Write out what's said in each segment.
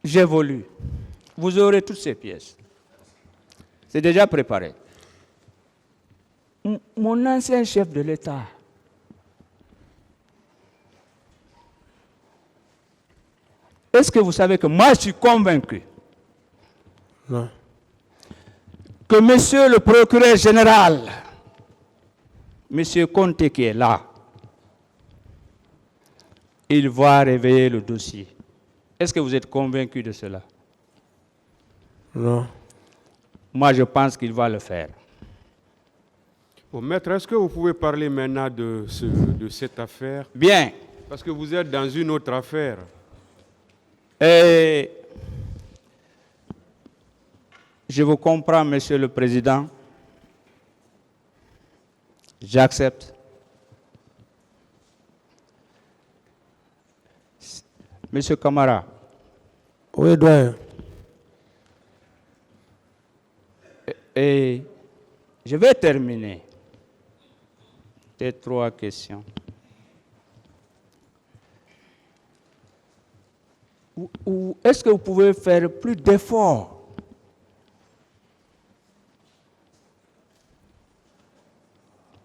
j'ai voulu. Vous aurez toutes ces pièces. C'est déjà préparé. Mon ancien chef de l'État, est-ce que vous savez que moi je suis convaincu Non. que monsieur le procureur général, monsieur Conté qui est là, il va réveiller le dossier. Est-ce que vous êtes convaincu de cela? Non. Moi je pense qu'il va le faire. Bon, maître, est-ce que vous pouvez parler maintenant de cette affaire? Bien. Parce que vous êtes dans une autre affaire. Et je vous comprends, Monsieur le Président. J'accepte. Monsieur Camara. Oui, doyen. Et je vais terminer. Ces 3 questions. Ou est-ce que vous pouvez faire plus d'efforts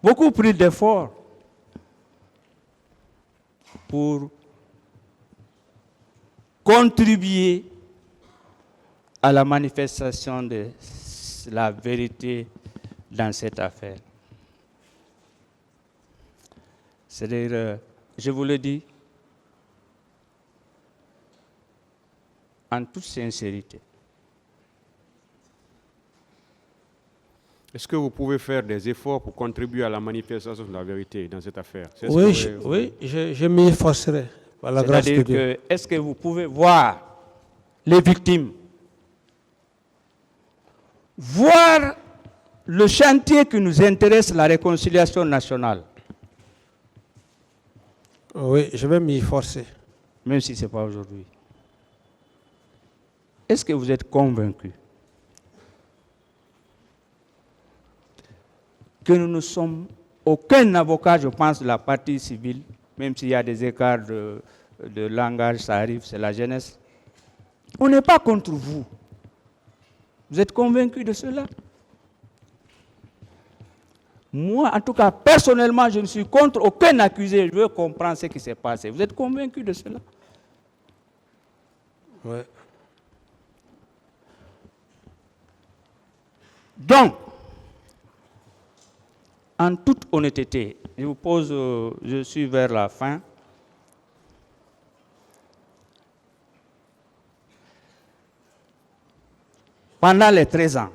beaucoup plus d'efforts pour contribuer à la manifestation de la vérité dans cette affaire. C'est-à-dire, je vous le dis, en toute sincérité. Est-ce que vous pouvez faire des efforts pour contribuer à la manifestation de la vérité dans cette affaire? Oui, je m'y efforcerai, par la grâce de Dieu. Est-ce que vous pouvez voir les victimes, voir le chantier qui nous intéresse, la réconciliation nationale? Oui, je vais m'y efforcer. Même si ce n'est pas aujourd'hui. Est-ce que vous êtes convaincu que nous ne sommes aucun avocat, je pense, de la partie civile, même s'il y a des écarts de langage, ça arrive, c'est la jeunesse. On n'est pas contre vous. Vous êtes convaincu de cela? Moi, en tout cas, personnellement, je ne suis contre aucun accusé. Je veux comprendre ce qui s'est passé. Vous êtes convaincu de cela? Oui. Donc, en toute honnêteté, je vous pose, je suis vers la fin. Pendant les 13 ans,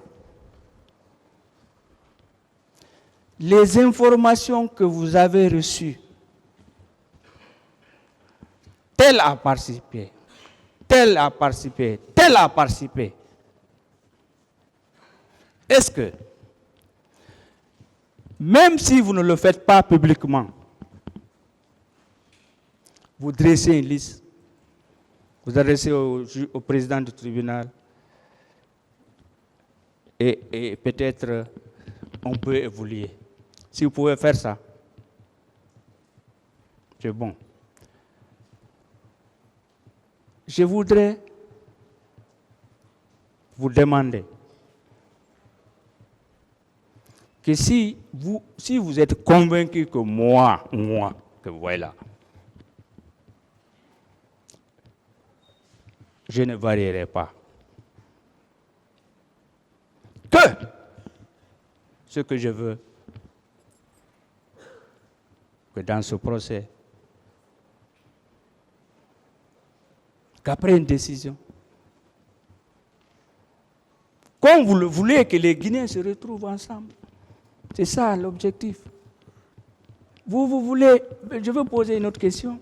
les informations que vous avez reçues, tel a participé, tel a participé, tel a participé. Est-ce que, même si vous ne le faites pas publiquement, vous dressez une liste, vous adressez au président du tribunal, et peut-être on peut évoluer. Si vous pouvez faire ça, c'est bon. Je voudrais vous demander que si vous êtes convaincu que moi, que vous voyez là, je ne varierai pas. Que ce que je veux, que dans ce procès, qu'après une décision, comme vous le voulez, que les Guinéens se retrouvent ensemble. C'est ça l'objectif. Vous voulez, je veux poser une autre question.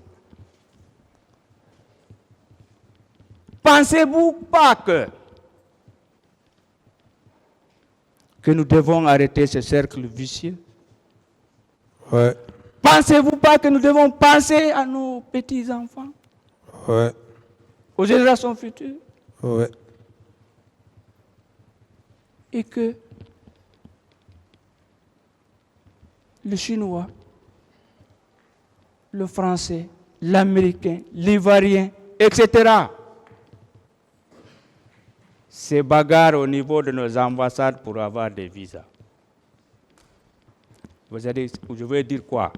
Pensez-vous pas que nous devons arrêter ce cercle vicieux? Oui. Pensez-vous pas que nous devons penser à nos petits-enfants? Oui. Aux générations futures? Oui. Et que le Chinois, le Français, l'Américain, l'Ivoirien, etc., se bagarrent au niveau de nos ambassades pour avoir des visas. Vous allez, je veux dire quoi?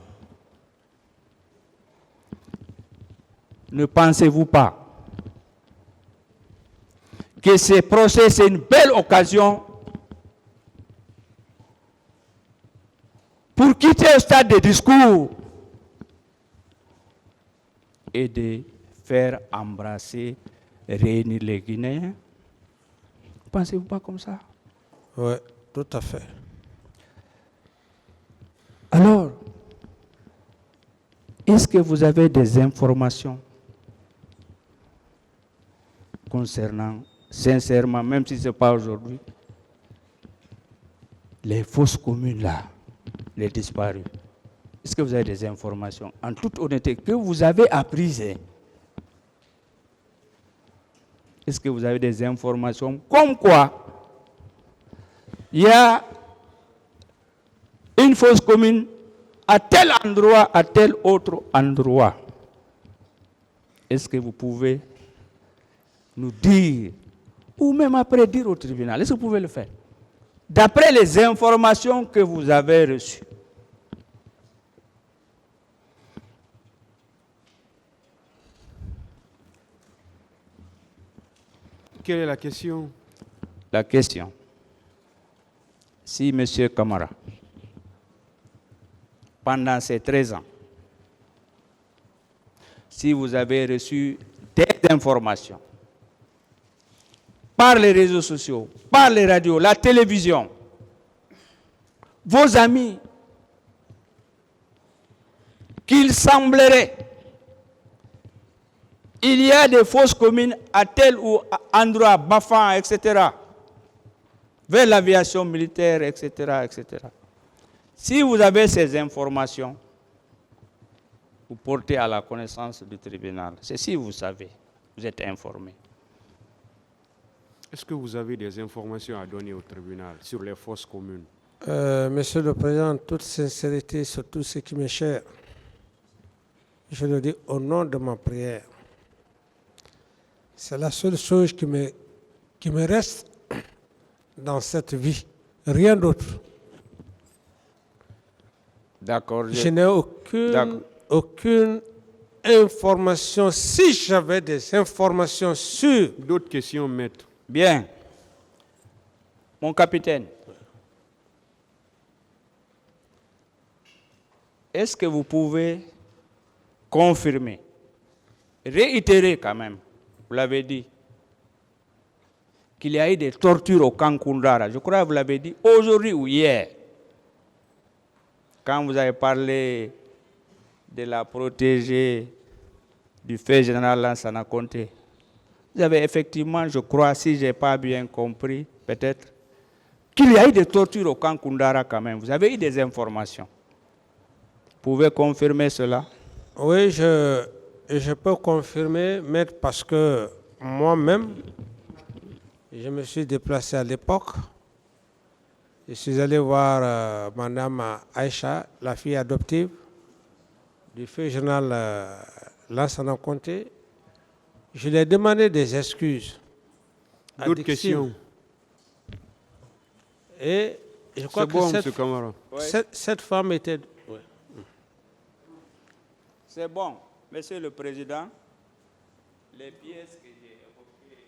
Ne pensez-vous pas que ces procès, c'est une belle occasion pour quitter le stade de discours et de faire embrasser, réunir les Guinéens? Ne pensez-vous pas comme ça? Oui, tout à fait. Alors, est-ce que vous avez des informations concernant, sincèrement, même si ce n'est pas aujourd'hui, les fausses communes là, les disparus? Est-ce que vous avez des informations, en toute honnêteté, que vous avez apprises? Est-ce que vous avez des informations comme quoi il y a une fosse commune à tel endroit, à tel autre endroit? Est-ce que vous pouvez nous dire, ou même après dire au tribunal, est-ce que vous pouvez le faire? D'après les informations que vous avez reçues. Quelle est la question? La question, si M. Camara, pendant ces 13 ans, si vous avez reçu des informations par les réseaux sociaux, par les radios, la télévision, vos amis, qu'il semblerait il y a des fausses communes à tel ou endroit, Bafan, etc., vers l'aviation militaire, etc., etc. Si vous avez ces informations, vous portez à la connaissance du tribunal. C'est si vous savez, vous êtes informé. Est-ce que vous avez des informations à donner au tribunal sur les fausses communes? Monsieur le Président, en toute sincérité, sur tout ce qui m'est cher, je le dis au nom de ma prière. C'est la seule chose qui me reste dans cette vie. Rien d'autre. D'accord. Je n'ai aucune information. Si j'avais des informations sur... D'autres questions, maître? Bien. Mon capitaine, est-ce que vous pouvez confirmer, réitérer quand même, vous l'avez dit, qu'il y a eu des tortures au camp Koundara? Je crois que vous l'avez dit aujourd'hui ou hier, quand vous avez parlé de la protégée du fait général Lansana Conté. Vous avez effectivement, je crois, si je n'ai pas bien compris, peut-être, qu'il y a eu des tortures au camp Koundara quand même. Vous avez eu des informations. Vous pouvez confirmer cela? Oui, je peux confirmer, maître, parce que moi-même, je me suis déplacé à l'époque. Je suis allé voir Madame Aïcha, la fille adoptive du feu général Lansana Conté. Je lui ai demandé des excuses. D'autres questions? Et je crois C'est bon, que M. Camara. cette femme était... Ouais. C'est bon, Monsieur le Président. Les pièces que j'ai évoquées.